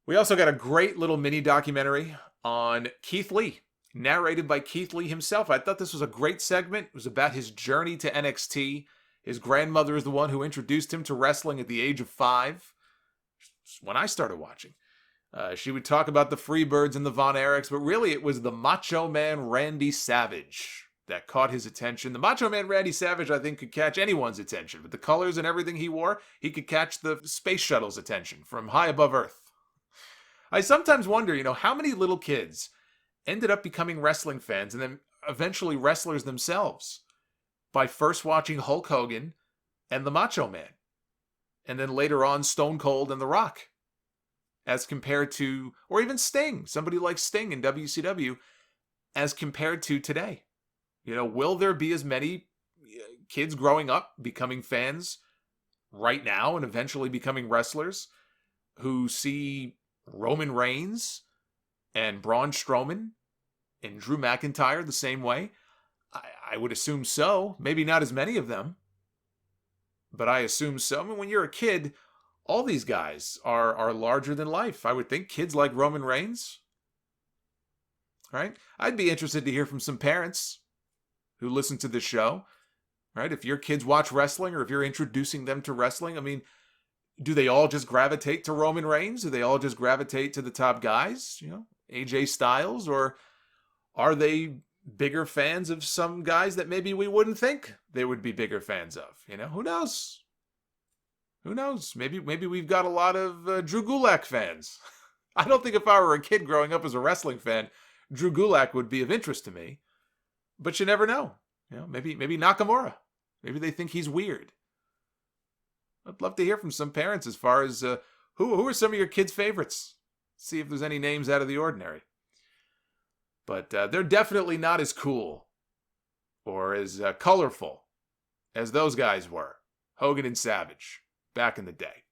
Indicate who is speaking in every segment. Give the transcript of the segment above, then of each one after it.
Speaker 1: We also got a great little mini documentary on Keith Lee, narrated by Keith Lee himself. I thought this was a great segment. It was about his journey to NXT. His grandmother is the one who introduced him to wrestling at the age of 5, when I started watching. She would talk about the Freebirds and the Von Erichs, but really it was the Macho Man Randy Savage that caught his attention. The Macho Man Randy Savage, I think, could catch anyone's attention. With the colors and everything he wore, he could catch the space shuttle's attention from high above Earth. I sometimes wonder, how many little kids ended up becoming wrestling fans and then eventually wrestlers themselves by first watching Hulk Hogan and the Macho Man, and then later on Stone Cold and The Rock, as compared to, or even Sting, somebody like Sting in WCW, as compared to today. Will there be as many kids growing up becoming fans right now and eventually becoming wrestlers who see Roman Reigns and Braun Strowman and Drew McIntyre the same way? I would assume so. Maybe not as many of them, but I assume so. I mean, when you're a kid, all these guys are larger than life. I would think kids like Roman Reigns, right? I'd be interested to hear from some parents who listen to this show, right? If your kids watch wrestling or if you're introducing them to wrestling, I mean, do they all just gravitate to Roman Reigns? Do they all just gravitate to the top guys, AJ Styles? Or are they bigger fans of some guys that maybe we wouldn't think they would be bigger fans of? Who knows? Who knows? Maybe we've got a lot of Drew Gulak fans. I don't think if I were a kid growing up as a wrestling fan, Drew Gulak would be of interest to me. But you never know. Maybe Nakamura. Maybe they think he's weird. I'd love to hear from some parents as far as who are some of your kids' favorites. See if there's any names out of the ordinary. But they're definitely not as cool or as colorful as those guys were, Hogan and Savage, back in the day.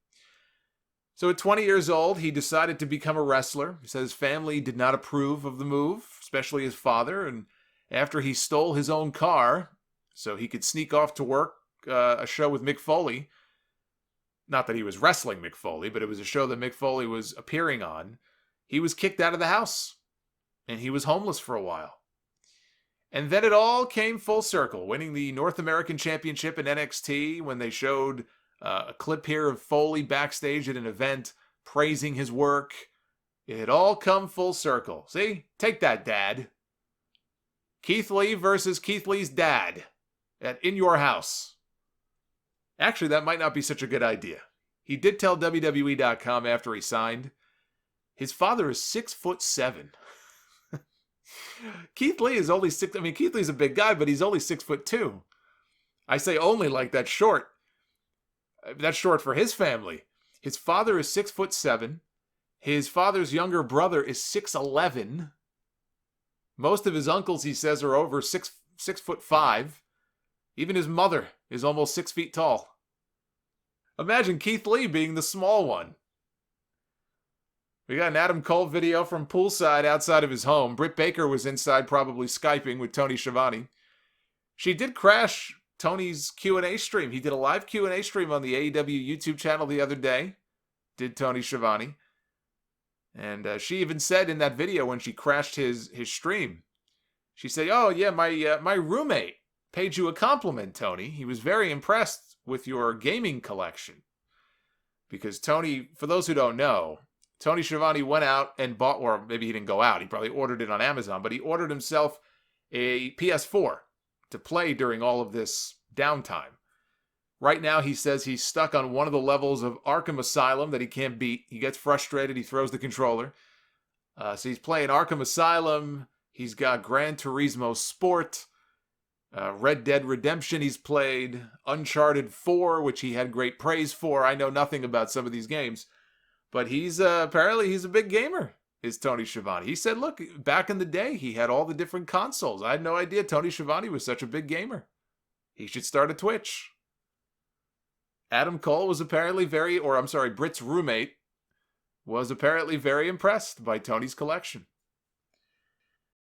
Speaker 1: So at 20 years old, he decided to become a wrestler. He said his family did not approve of the move, especially his father. And after he stole his own car so he could sneak off to work a show with Mick Foley, not that he was wrestling Mick Foley, but it was a show that Mick Foley was appearing on, he was kicked out of the house. And he was homeless for a while. And then it all came full circle, winning the North American Championship in NXT when they showed a clip here of Foley backstage at an event praising his work. It had all come full circle. See? Take that, Dad. Keith Lee versus Keith Lee's dad at In Your House. Actually, that might not be such a good idea. He did tell WWE.com after he signed, his father is 6'7". Keith Lee is only 6. I mean, Keith Lee's a big guy, but he's only 6'2". I say only like that's short. That's short for his family. His father is 6'7". His father's younger brother is 6'11". Most of his uncles, he says, are over 6'5". Even his mother is almost 6 feet tall. Imagine Keith Lee being the small one. We got an Adam Cole video from poolside outside of his home. Britt Baker was inside probably Skyping with Tony Schiavone. She did crash Tony's Q&A stream. He did a live Q&A stream on the AEW YouTube channel the other day, did Tony Schiavone. And she even said in that video when she crashed his stream, she said, "Oh yeah, my roommate paid you a compliment, Tony. He was very impressed with your gaming collection." Because Tony, for those who don't know, Tony Schiavone went out and bought, or maybe he didn't go out, he probably ordered it on Amazon, but he ordered himself a PS4 to play during all of this downtime. Right now, he says he's stuck on one of the levels of Arkham Asylum that he can't beat. He gets frustrated, he throws the controller. So he's playing Arkham Asylum, he's got Gran Turismo Sport, Red Dead Redemption he's played, Uncharted 4, which he had great praise for. I know nothing about some of these games. But he's apparently he's a big gamer, is Tony Schiavone. He said, look, back in the day, he had all the different consoles. I had no idea Tony Schiavone was such a big gamer. He should start a Twitch. Adam Cole was apparently Britt's roommate was apparently very impressed by Tony's collection.